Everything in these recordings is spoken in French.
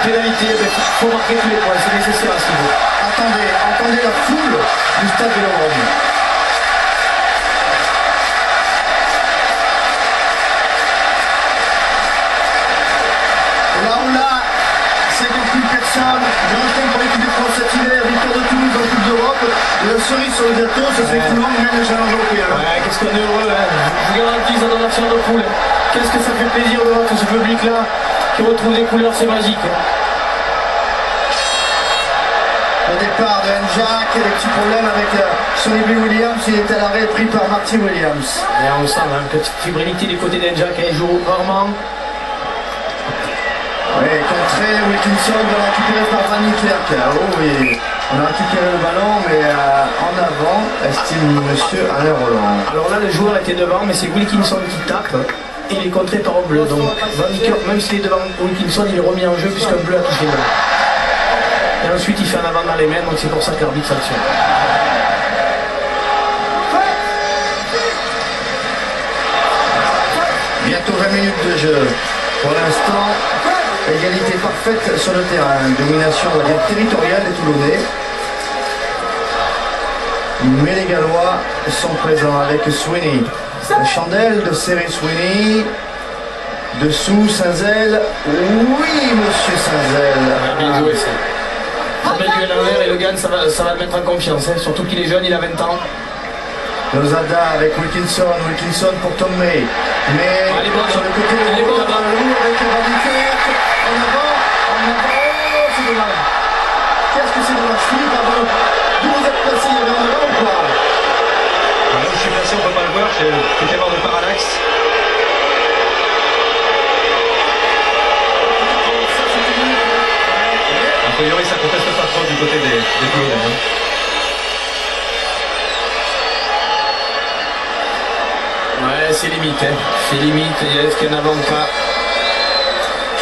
pénalité, il faut marquer tous les points, c'est nécessaire à ce niveau. Entendez la foule du stade de l'Europe. Là, 50 000 personnes, grand temps pour l'équipe de France cet hiver, victoire de Toulouse en Coupe d'Europe. La cerise sur le gâteau, ça serait Toulon, même le challenge européen. Ouais, qu'est-ce qu'on est heureux, hein. Je vous garantis, ça donne la chair de poule. Qu'est-ce que ça fait plaisir de voir tout ce public-là qui retrouve les couleurs, c'est magique. Le départ de Njak, des petits problèmes avec Sonny B. Williams, il est à l'arrêt pris par Marty Williams. Et on sent une petite fébrilité du côté d'Njak, il joue rarement. Oui, contré, Wilkinson va récupérer par Van Niekerk. Oh oui, on a récupéré le ballon, mais en avant, estime monsieur Alain Roland. Alors là, le joueur était devant, mais c'est Wilkinson qui tacle. Et il est contré par un bleu. Donc Van Niekerk, même s'il est devant Wilkinson, il est remis en jeu puisqu'un bleu a touché le ballon. Et ensuite, il fait un avant dans les mains, donc c'est pour ça que l'arbitre sanctionne. Bientôt 20 minutes de jeu. Pour l'instant, égalité parfaite sur le terrain. Domination, on va dire, territoriale des Toulonnais. Mais les Gallois sont présents avec Sweeney. La chandelle de Série Sweeney. Dessous, Saint-Zel. Oui, monsieur Saint-Zel. Bien joué, ça. Ça met du à l'envers et le Gann, ça va le mettre en confiance. Hein. Surtout qu'il est jeune, il a 20 ans. Lozada avec Wilkinson pour Tom May. Mais sur le côté de l'eau, avec Van Niekerk. En avant, oh, c'est dommage. Qu'est-ce que c'est dommage, Philippe, avant. D'où vous êtes placé, il y avait un avant ou quoi? Là où je suis placé, on ne peut pas le voir, j'ai fait voir de parallaxe. A priori, ça conteste pas trop du côté des Toulonnais. Ouais, c'est limite, hein. C'est limite, est-ce qu'il y en a avant pas.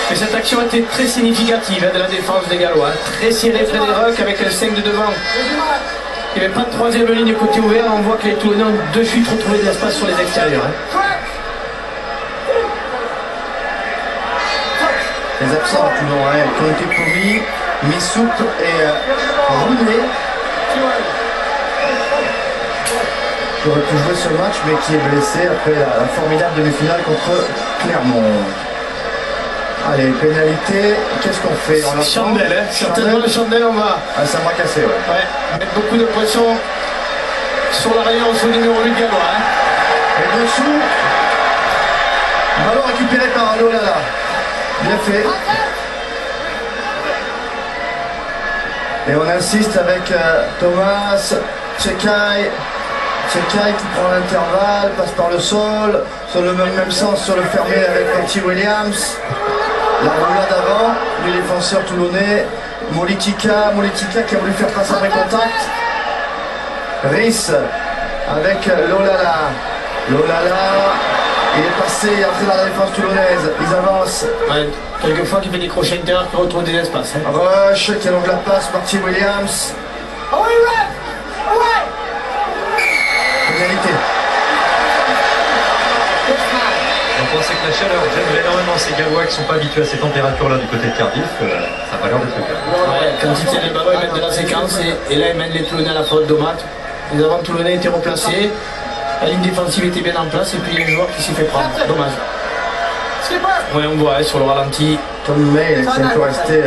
Mais cette action était très significative hein, de la défense des Gallois. Très serré près des rucks avec le 5 de devant. Il n'y avait pas de troisième ligne côté ouvert. On voit que les Toulonnais ont de suite retrouvé de l'espace sur les extérieurs. Hein. Les absents à Toulon, hein, qui ont été promis, Missouk et Roulet, qui aurait pu jouer ce match, mais qui est blessé après la formidable demi-finale contre Clermont. Allez, pénalité, qu'est-ce qu'on fait? On Chandelle, hein. Certainement le Chandelle, on va. Ah, ça m'a cassé, ouais. Ouais, mettre beaucoup de pression sur l'arrière sur le numéro 8 Gallois. Hein. Et dessous, ballon récupéré par Lolala. Bien fait. Et on insiste avec Thomas, Tchekai qui prend l'intervalle, passe par le sol, sur le même sens sur le fermé avec Marty Williams. La roulade d'avant, les défenseurs toulonnais, Molitika qui a voulu faire passer après contact. Rhys avec Lolala. Il est passé, il est entré dans la défense toulonnaise, ils avancent. Ouais, quelquefois il fait des crochets intérieurs qui retrouvent des espaces. Hein. Rush qui allonge la passe, Marty Williams. Pénalité. On pensait que la chaleur gênerait énormément ces Gallois qui ne sont pas habitués à ces températures-là du côté de Cardiff. Ça n'a pas l'air d'être le cas. Ouais, quand ils tiennent le ballon, ils mettent de la séquence et là ils mènent les Toulonnais à la faute d'Omat. Les avants Toulonnais étaient replacés, la ligne défensive était bien en place et puis il y a un joueur qui s'est fait prendre. Dommage. Ouais, on voit hein, sur le ralenti. Tom May qui est un peu resté.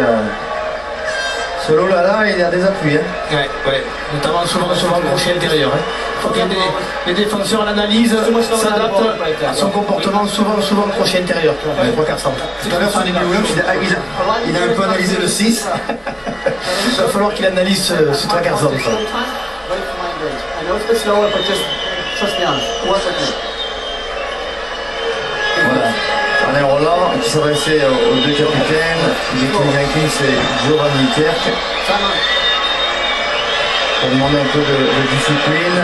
Ce Lolala, il a des appuis. Hein. Ouais. Notamment souvent le crochet intérieur. Hein. Faut que les défenseurs l'analysent, s'adaptent à son comportement, souvent le crochet intérieur. Les trois quarts centre. Tout à l'heure sur les Williams, il a un peu analysé le 6. Il va falloir qu'il analyse ce trois quarts centre. Voilà. Alain Roland qui s'adressait aux deux capitaines, Declan Jenkins et Giovanni Kerk, pour demander un peu de discipline.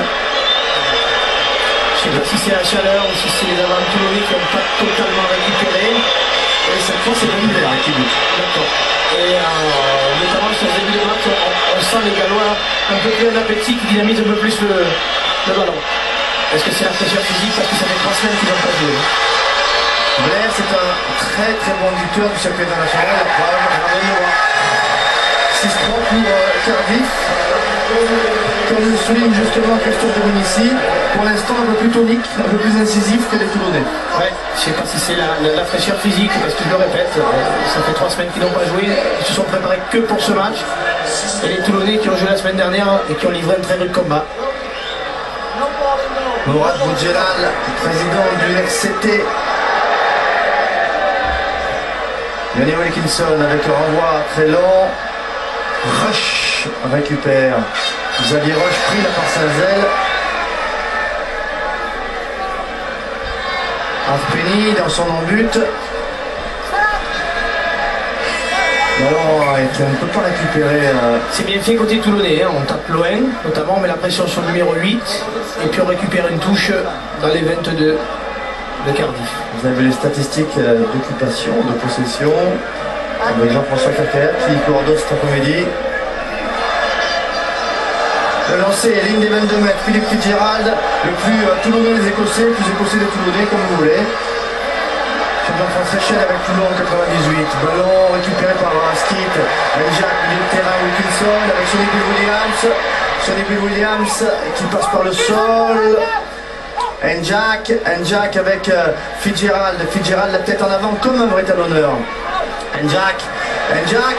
Je ne sais pas si c'est la chaleur ou si c'est les avants Toulonnais qui n'ont pas totalement récupéré. Et cette fois c'est l'hiver qui bute. D'accord. Et notamment sur ce début de match, on sent les Gallois un peu plus en appétit, qui dynamisent un peu plus le ballon. Est-ce que c'est la fraîcheur physique parce que ça fait 3 semaines qu'ils n'ont pas joué? Blair, c'est un très bon buteur du circuit international, la preuve. pour Cardiff. Comme le souligne justement Christophe Dominici, pour l'instant un peu plus tonique, un peu plus incisif que les Toulonnais. Ouais, je sais pas si c'est la fraîcheur physique, parce que je le répète, ça fait 3 semaines qu'ils n'ont pas joué, ils se sont préparés que pour ce match. Et les Toulonnais qui ont joué la semaine dernière et qui ont livré un très rude combat. Mourad Boudjelal, président du RCT. Yanni Wilkinson avec un renvoi très long. Rush récupère. Xavier Roche pris là par Saint-Zel. Arpeni dans son en-but. Ballon on ne peut pas récupérer. C'est bien fait côté Toulonnais, hein. On tape loin, notamment on met la pression sur le numéro 8 et puis on récupère une touche dans les 22 de Cardiff. Vous avez les statistiques d'occupation, de possession avec Jean-François Caquet qui coordonne cet après-midi. Le lancer, ligne des 22 mètres, Philippe Fitzgerald, le plus Toulonnais des Écossais, le plus Écossais des Toulonnais, comme vous voulez. Jean-François Seychelles avec Toulon en 98. Ballon récupéré par Skit. Jacques, milieu de terrain, Wilkinson avec Sonny Bill Williams. Sonny Bill Williams qui passe par le sol. Njak avec Fitzgerald. Fitzgerald la tête en avant comme un vrai talonneur. Njak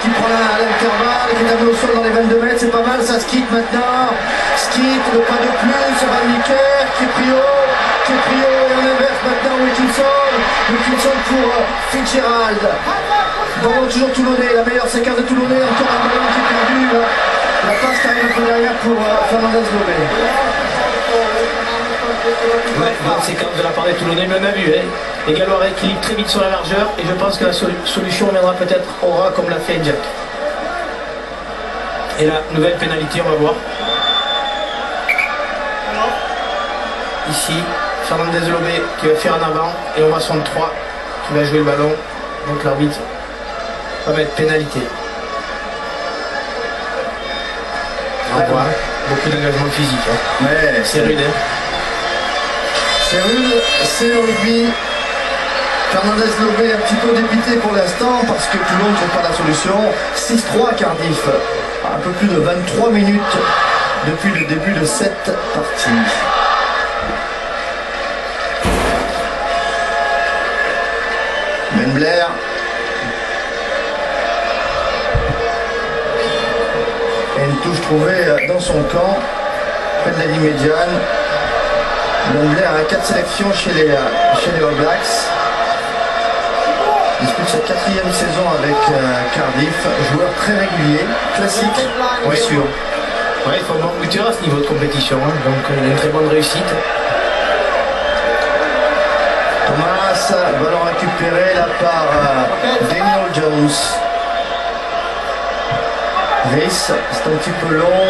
qui prend à l'intervalle, qui est amené au sol dans les 22 mètres, c'est pas mal ça. Skit maintenant. Skit, le pas de plus, Van Nicker qui est pris haut. Et on inverse maintenant Wilkinson pour Fitzgerald. Ballon toujours Toulonnais, la meilleure séquence de Toulonnais, encore un ballon qui est perdu. La passe qui arrive un peu derrière pour Fernandez Lobé. Ouais, bonne séquence de la part des Toulonnais, mais on a vu, hein. Les Gallois rééquilibrent très vite sur la largeur et je pense que la solution viendra peut-être au ras comme l'a fait Jack. Et la nouvelle pénalité, on va voir. Ici, Fernandez Lobé qui va faire en avant et on va son 3 qui va jouer le ballon. Donc l'arbitre va mettre pénalité. On voit beaucoup d'engagement physique. Hein. Ouais, c'est rude. Hein. C'est rude, c'est le rugby. Fernandez Lobé un petit peu dépité pour l'instant parce que Toulon ne trouve pas la solution. 6-3 Cardiff. Un peu plus de 23 minutes depuis le début de cette partie. Ben Blair. Et une touche trouvée dans son camp, près de la ligne médiane. Ben Blair a 4 sélections chez les All Blacks. Il dispute sa 4e saison avec Cardiff. Joueur très régulier, classique, bien sûr. Ouais, il faut un bon buteur à ce niveau de compétition, hein. Donc il a une très bonne réussite. Thomas, ballon récupéré là par Daniel Jones. Rhys, c'est un petit peu long.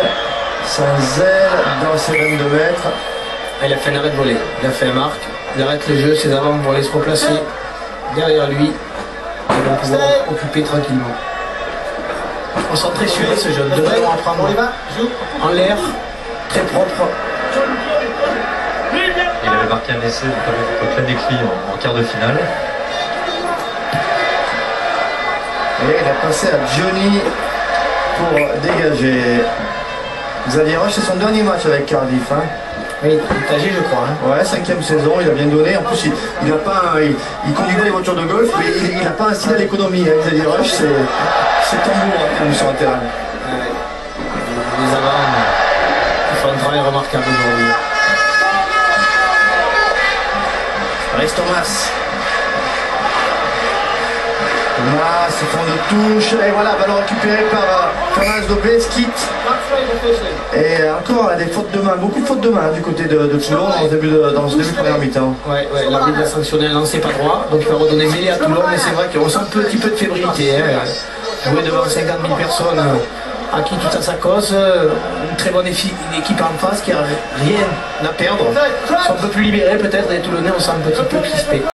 Saint-Zel dans ses 22 mètres. Il a fait un arrêt de volée, il a fait un marque, il arrête le jeu, ses avants vont aller se replacer derrière lui et vont pouvoir occuper tranquillement. On sent très sué ce jeune, de vraiment apprendre en l'air, très propre. Il avait marqué un essai contre Clan en quart de finale. Et il a passé à Johnny pour dégager. Xavier Roche, c'est son dernier match avec Cardiff. Hein. Oui, il est âgé je crois. Hein. Ouais, 5e saison, il a bien donné. En plus, il conduit pas les voitures de golf, mais il n'a pas un style à l'économie. Hein. Xavier Roche, c'est tambour hein, sur un terrain. Les avants, ils font un travail remarquable aujourd'hui. Reste Thomas. Thomas, fond de touche. Et voilà, ballon récupéré par Fernandez Lobé, Skit. Et encore des fautes de main, beaucoup de fautes de main du côté de Toulon dans ce début de première mi-temps. Ouais, l'arbitre a sanctionné un lancer pas droit, donc il va redonner mêlée à Toulon, mais c'est vrai qu'on sent un petit peu de fébrilité. Hein. Jouer devant 50 000 personnes à qui tout à sa cause, une très bonne équipe en face qui a rien à perdre. Ils sont un peu plus libérés peut-être, les Toulonnais on sent un petit peu crispés.